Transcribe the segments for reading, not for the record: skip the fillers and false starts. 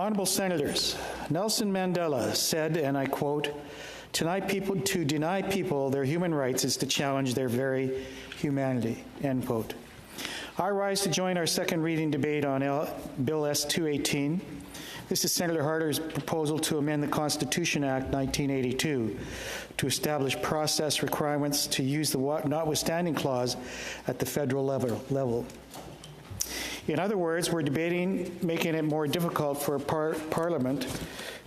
Honorable Senators, Nelson Mandela said, and I quote, to deny people their human rights is to challenge their very humanity," end quote. I rise to join our second reading debate on Bill S-218. This is Senator Harder's proposal to amend the Constitution Act 1982 to establish process requirements to use the notwithstanding clause at the federal level. In other words, we're debating making it more difficult for Parliament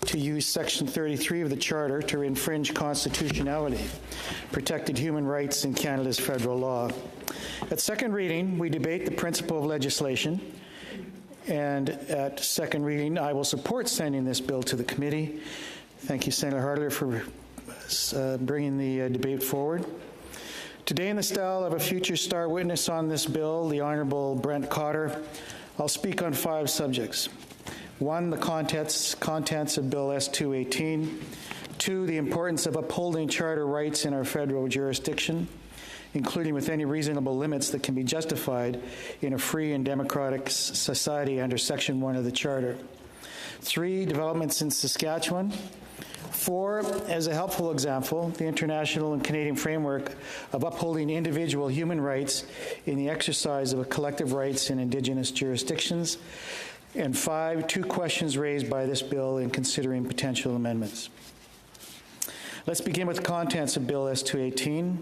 to use Section 33 of the Charter to infringe constitutionality, protected human rights in Canada's federal law. At second reading, we debate the principle of legislation, and at second reading, I will support sending this bill to the committee. Thank you, Senator Harder, for bringing the debate forward. Today, in the style of a future star witness on this bill, the Honourable Brent Cotter, I'll speak on 5 subjects. 1, the contents of Bill S-218. 2, the importance of upholding charter rights in our federal jurisdiction, including with any reasonable limits that can be justified in a free and democratic society under Section 1 of the Charter. 3, developments in Saskatchewan. 4, as a helpful example, the international and Canadian framework of upholding individual human rights in the exercise of collective rights in Indigenous jurisdictions. And 5, 2 questions raised by this bill in considering potential amendments. Let's begin with the contents of Bill S-218.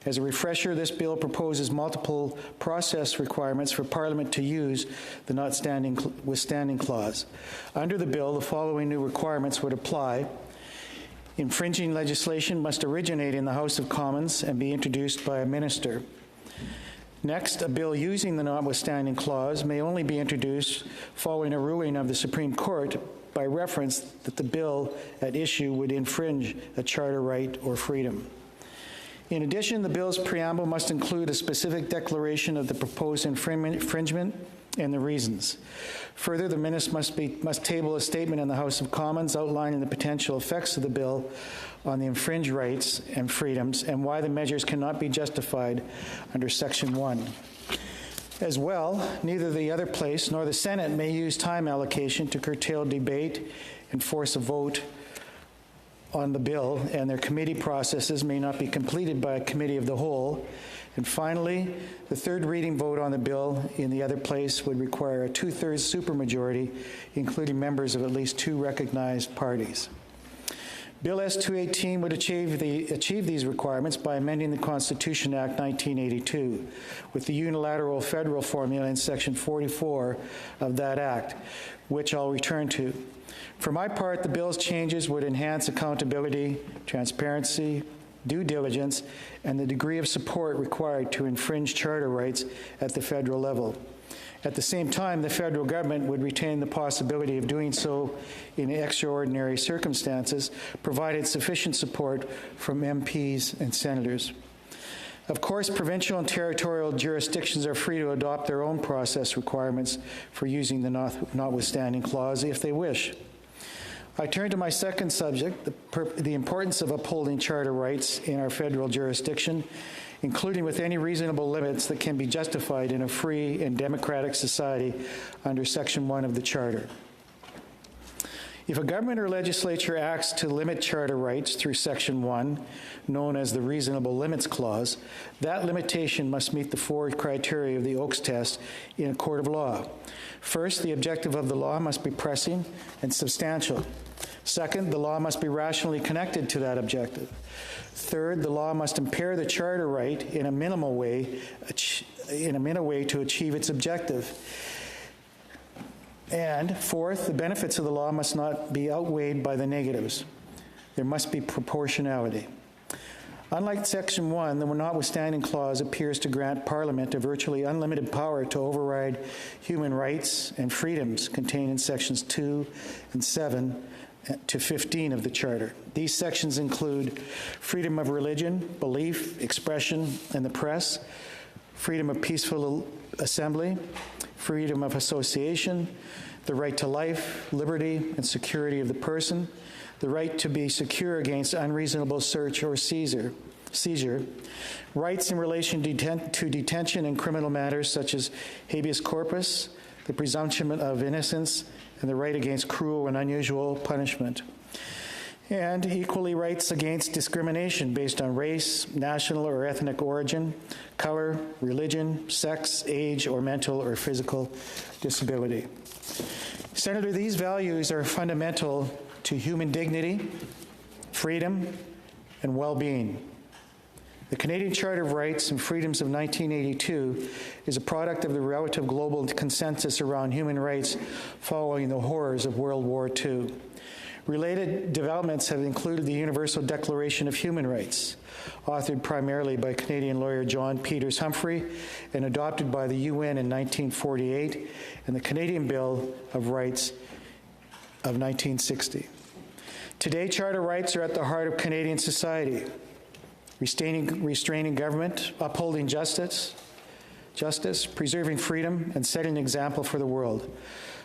As a refresher, this bill proposes multiple process requirements for Parliament to use the notwithstanding clause. Under the bill, the following new requirements would apply. Infringing legislation must originate in the House of Commons and be introduced by a minister. Next, a bill using the notwithstanding clause may only be introduced following a ruling of the Supreme Court by reference that the bill at issue would infringe a charter right or freedom. In addition, the bill's preamble must include a specific declaration of the proposed infringement and the reasons. Further, the minister must table a statement in the House of Commons outlining the potential effects of the bill on the infringed rights and freedoms and why the measures cannot be justified under Section 1. As well, neither the other place nor the Senate may use time allocation to curtail debate and force a vote on the bill, and their committee processes may not be completed by a committee of the whole. And finally, the third reading vote on the bill in the other place would require a 2/3 supermajority, including members of at least 2 recognized parties. Bill S-218 would achieve these requirements by amending the Constitution Act 1982 with the unilateral federal formula in Section 44 of that Act, which I'll return to. For my part, the bill's changes would enhance accountability, transparency, due diligence, and the degree of support required to infringe charter rights at the federal level. At the same time, the federal government would retain the possibility of doing so in extraordinary circumstances, provided sufficient support from MPs and senators. Of course, provincial and territorial jurisdictions are free to adopt their own process requirements for using the notwithstanding clause if they wish. I turn to my second subject, the importance of upholding charter rights in our federal jurisdiction, including with any reasonable limits that can be justified in a free and democratic society under Section 1 of the Charter. If a government or legislature acts to limit charter rights through Section 1, known as the Reasonable Limits Clause, that limitation must meet the 4 criteria of the Oakes test in a court of law. First, the objective of the law must be pressing and substantial. Second, the law must be rationally connected to that objective. Third, the law must impair the charter right in a minimal way to achieve its objective. And fourth, the benefits of the law must not be outweighed by the negatives. There must be proportionality. Unlike Section 1, the notwithstanding clause appears to grant Parliament a virtually unlimited power to override human rights and freedoms contained in Sections 2 and 7 to 15 of the Charter. These sections include freedom of religion, belief, expression, and the press, freedom of peaceful assembly, freedom of association, the right to life, liberty, and security of the person, the right to be secure against unreasonable search or seizure, rights in relation to detention in criminal matters such as habeas corpus, the presumption of innocence, and the right against cruel and unusual punishment. And equally rights against discrimination based on race, national or ethnic origin, color, religion, sex, age, or mental or physical disability. Senator, these values are fundamental to human dignity, freedom, and well-being. The Canadian Charter of Rights and Freedoms of 1982 is a product of the relative global consensus around human rights following the horrors of World War II. Related developments have included the Universal Declaration of Human Rights, authored primarily by Canadian lawyer John Peters Humphrey and adopted by the UN in 1948, and the Canadian Bill of Rights of 1960. Today, charter rights are at the heart of Canadian society, restraining government, upholding justice, preserving freedom, and setting an example for the world.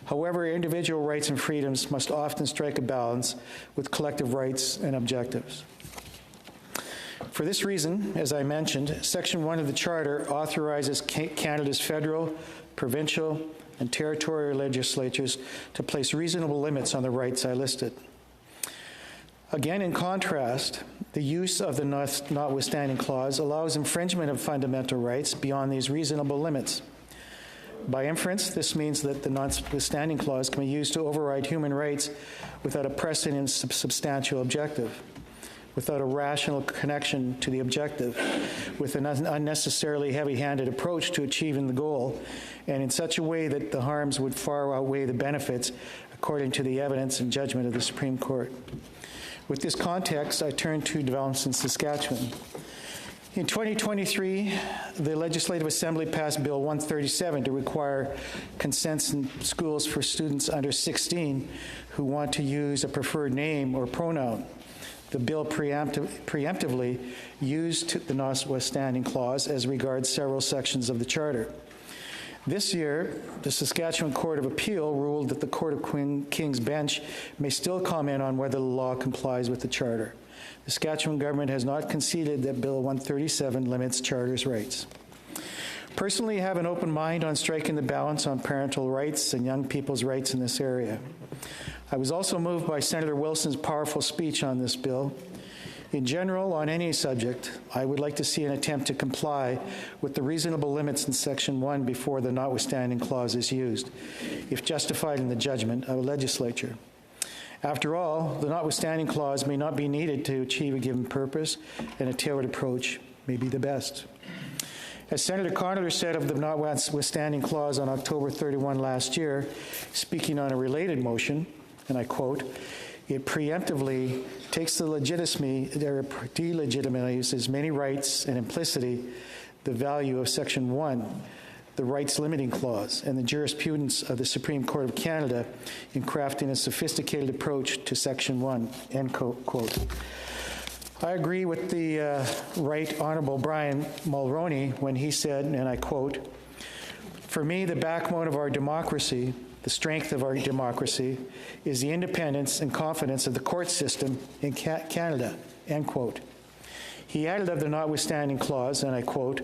However, individual rights and freedoms must often strike a balance with collective rights and objectives. For this reason, as I mentioned, Section 1 of the Charter authorizes Canada's federal, provincial, and territorial legislatures to place reasonable limits on the rights I listed. Again, in contrast, the use of the notwithstanding clause allows infringement of fundamental rights beyond these reasonable limits. By inference, this means that the notwithstanding clause can be used to override human rights without a pressing and substantial objective, without a rational connection to the objective, with an unnecessarily heavy-handed approach to achieving the goal, and in such a way that the harms would far outweigh the benefits, according to the evidence and judgment of the Supreme Court. With this context, I turn to developments in Saskatchewan. In 2023, the Legislative Assembly passed Bill 137 to require consents in schools for students under 16 who want to use a preferred name or pronoun. The bill preemptively used the notwithstanding clause as regards several sections of the Charter. This year, the Saskatchewan Court of Appeal ruled that the Court of King's Bench may still comment on whether the law complies with the Charter. The Saskatchewan government has not conceded that Bill 137 limits Charter's rights. Personally, I have an open mind on striking the balance on parental rights and young people's rights in this area. I was also moved by Senator Wilson's powerful speech on this bill. In general, on any subject, I would like to see an attempt to comply with the reasonable limits in Section 1 before the notwithstanding clause is used, if justified in the judgment of a legislature. After all, the notwithstanding clause may not be needed to achieve a given purpose, and a tailored approach may be the best. As Senator Connolly said of the notwithstanding clause on October 31 last year, speaking on a related motion, and I quote, "It preemptively takes the delegitimizes many rights and implicitly the value of Section 1, the rights limiting clause, and the jurisprudence of the Supreme Court of Canada in crafting a sophisticated approach to Section 1, end quote. I agree with the Right Honourable Brian Mulroney when he said, and I quote, "For me, the backbone of our democracy, the strength of our democracy, is the independence and confidence of the court system in Canada," end quote. He added of the notwithstanding clause, and I quote,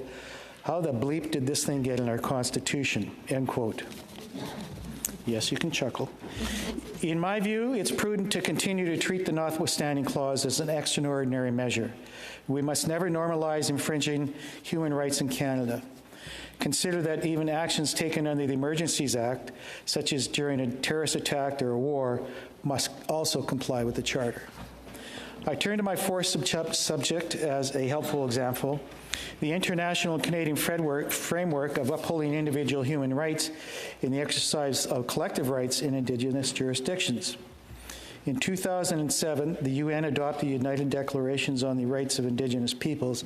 "How the bleep did this thing get in our Constitution," end quote. Yes, you can chuckle. In my view, it's prudent to continue to treat the notwithstanding clause as an extraordinary measure. We must never normalize infringing human rights in Canada. Consider that even actions taken under the Emergencies Act, such as during a terrorist attack or a war, must also comply with the Charter. I turn to my fourth subject as a helpful example, the international and Canadian framework of upholding individual human rights in the exercise of collective rights in Indigenous jurisdictions. In 2007, the UN adopted the United Declarations on the Rights of Indigenous Peoples,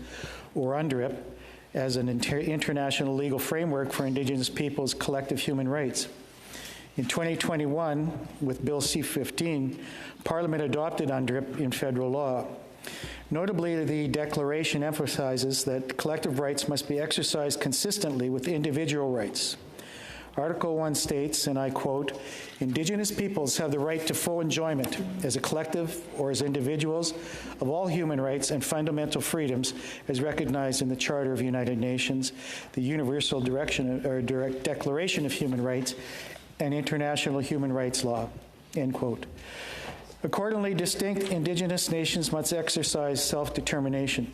or UNDRIP, as an international legal framework for Indigenous peoples' collective human rights. In 2021, with Bill C-15, Parliament adopted UNDRIP in federal law. Notably, the declaration emphasizes that collective rights must be exercised consistently with individual rights. Article 1 states, and I quote, "Indigenous peoples have the right to full enjoyment as a collective or as individuals of all human rights and fundamental freedoms as recognized in the Charter of the United Nations, the Universal Declaration of Human Rights, and international human rights law," end quote. Accordingly, distinct Indigenous nations must exercise self-determination,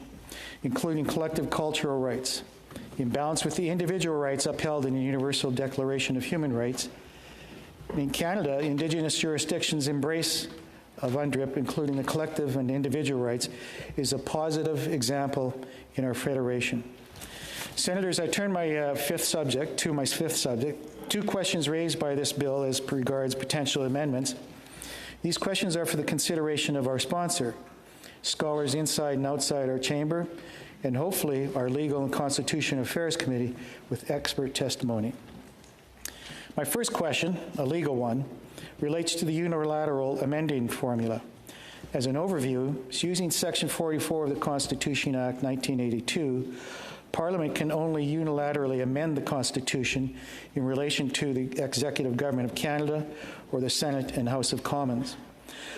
including collective cultural rights, in balance with the individual rights upheld in the Universal Declaration of Human Rights. In Canada, Indigenous jurisdictions' embrace of UNDRIP, including the collective and individual rights, is a positive example in our federation. Senators, I turn my fifth subject. Two questions raised by this bill as regards potential amendments. These questions are for the consideration of our sponsor, scholars inside and outside our chamber, and hopefully our Legal and Constitutional Affairs Committee with expert testimony. My first question, a legal one, relates to the unilateral amending formula. As an overview, using Section 44 of the Constitution Act 1982, Parliament can only unilaterally amend the Constitution in relation to the Executive Government of Canada or the Senate and House of Commons.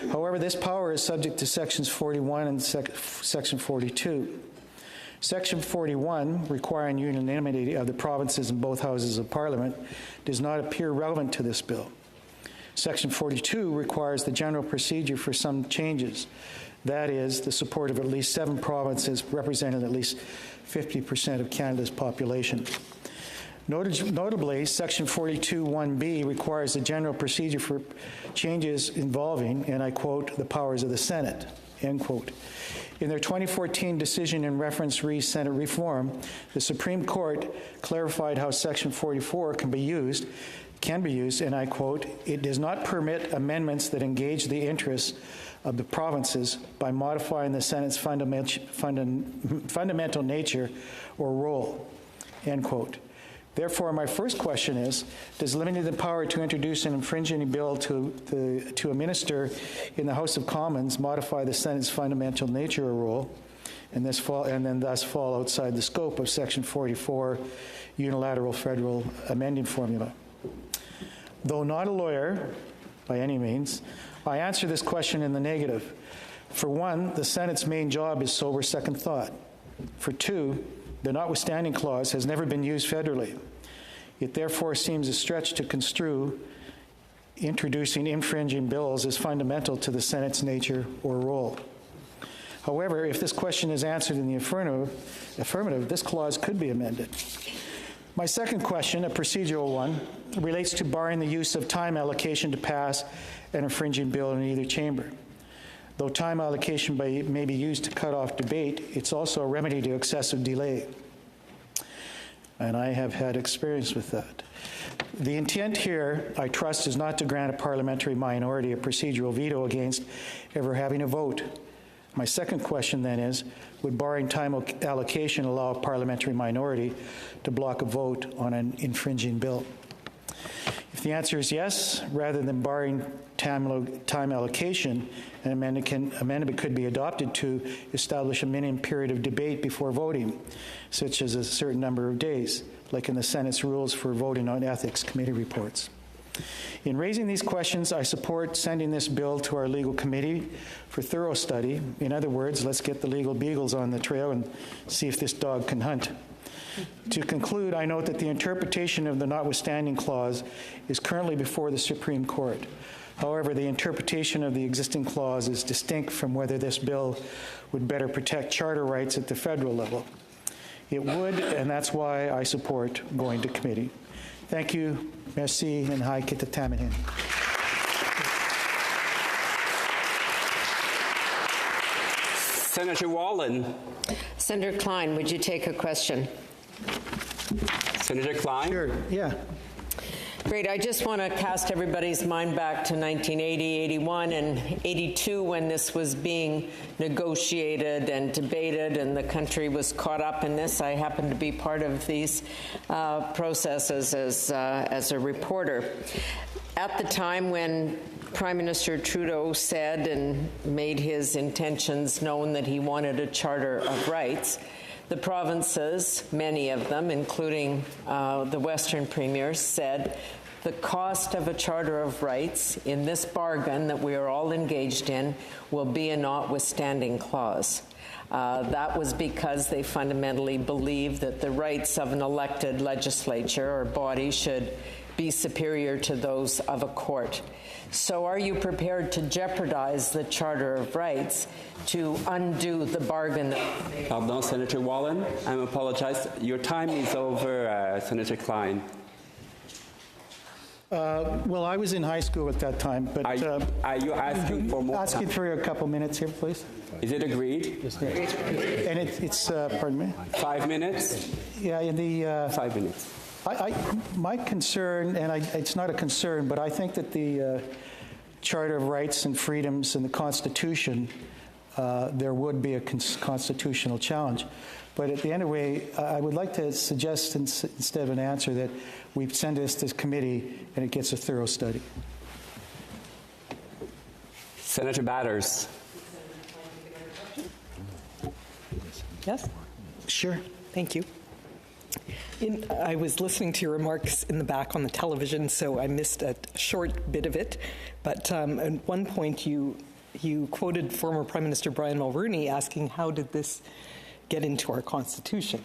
However, this power is subject to Sections 41 and Section 42. Section 41, requiring unanimity of the provinces in both houses of Parliament, does not appear relevant to this bill. Section 42 requires the general procedure for some changes. That is, the support of at least 7 provinces representing at least 50% of Canada's population. Notably, Section 42(1)B requires a general procedure for changes involving, and I quote, "the powers of the Senate," end quote. In their 2014 decision in reference Senate reform, the Supreme Court clarified how Section 44 can be used, and I quote, "It does not permit amendments that engage the interests of the provinces by modifying the Senate's fundamental nature or role," end quote. Therefore, my first question is, does limiting the power to introduce an infringing bill to a minister in the House of Commons modify the Senate's fundamental nature or role, and thus fall outside the scope of Section 44 unilateral federal amending formula? Though not a lawyer by any means, I answer this question in the negative. For one, the Senate's main job is sober second thought. For two, the notwithstanding clause has never been used federally. It therefore seems a stretch to construe introducing infringing bills as fundamental to the Senate's nature or role. However, if this question is answered in the affirmative, this clause could be amended. My second question, a procedural one, relates to barring the use of time allocation to pass an infringing bill in either chamber. Though time allocation may be used to cut off debate, it's also a remedy to excessive delay. And I have had experience with that. The intent here, I trust, is not to grant a parliamentary minority a procedural veto against ever having a vote. My second question then is, would barring time allocation allow a parliamentary minority to block a vote on an infringing bill? If the answer is yes, rather than barring time allocation, an amendment could be adopted to establish a minimum period of debate before voting, such as a certain number of days, like in the Senate's rules for voting on ethics committee reports. In raising these questions, I support sending this bill to our legal committee for thorough study. In other words, let's get the legal beagles on the trail and see if this dog can hunt. To conclude, I note that the interpretation of the notwithstanding clause is currently before the Supreme Court. However, the interpretation of the existing clause is distinct from whether this bill would better protect charter rights at the federal level. It would, and that's why I support going to committee. Thank you. Merci, and hai kitatamahin. Senator Wallen. Senator Klyne, would you take a question? Senator Klyne? Sure, yeah. Great. I just want to cast everybody's mind back to 1980, 81, and 82 when this was being negotiated and debated and the country was caught up in this. I happened to be part of these processes as a reporter. At the time when Prime Minister Trudeau said and made his intentions known that he wanted a Charter of Rights, The provinces, many of them, including the Western premiers, said the cost of a Charter of Rights in this bargain that we are all engaged in will be a notwithstanding clause. That was because they fundamentally believe that the rights of an elected legislature or body should be superior to those of a court. So are you prepared to jeopardize the Charter of Rights to undo the bargain? Pardon, Senator Wallin, I apologize. Your time is over, Senator Klyne. Well, I was in high school at that time, but... Are you asking for more asking time? for a couple minutes here, please. Is it agreed? And it's pardon me? 5 minutes? Yeah, in the... 5 minutes. my concern, and it's not a concern, but I think that the Charter of Rights and Freedoms and the Constitution, there would be a constitutional challenge. But at the end of the day, I would like to suggest, instead of an answer, that we send this to committee and it gets a thorough study. Senator Batters. Yes? Sure. Thank you. I was listening to your remarks in the back on the television, so I missed a short bit of it. But at one point, you quoted former Prime Minister Brian Mulroney asking, how did this get into our Constitution?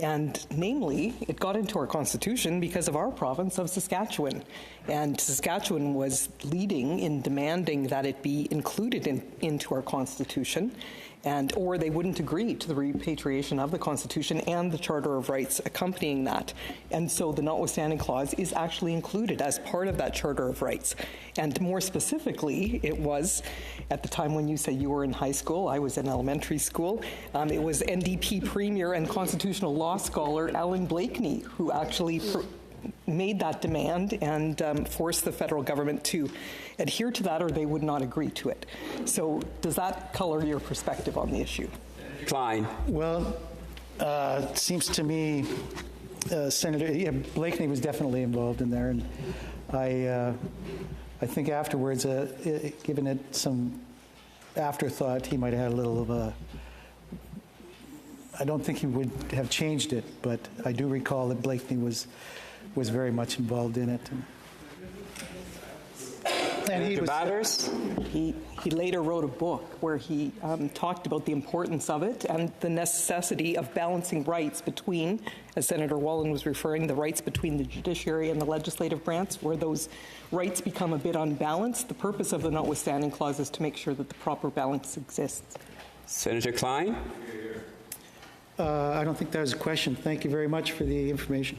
And namely, it got into our Constitution because of our province of Saskatchewan. And Saskatchewan was leading in demanding that it be included into our Constitution, or they wouldn't agree to the repatriation of the Constitution and the Charter of Rights accompanying that. And so the notwithstanding clause is actually included as part of that Charter of Rights. And more specifically, it was, at the time when you say you were in high school, I was in elementary school, it was NDP Premier and constitutional law scholar Alan Blakeney who actually made that demand and forced the federal government to adhere to that, or they would not agree to it. So does that color your perspective on the issue? Klyne. Well, it seems to me Senator Blakeney was definitely involved in there, and I think afterwards, given it some afterthought, he might have had a little of a... I don't think he would have changed it, but I do recall that Blakeney was very much involved in it. And he Senator was, Batters. He later wrote a book where he talked about the importance of it and the necessity of balancing rights between, as Senator Wallin was referring, the rights between the judiciary and the legislative branch, where those rights become a bit unbalanced. The purpose of the notwithstanding clause is to make sure that the proper balance exists. Senator Klyne. I don't think that was a question. Thank you very much for the information.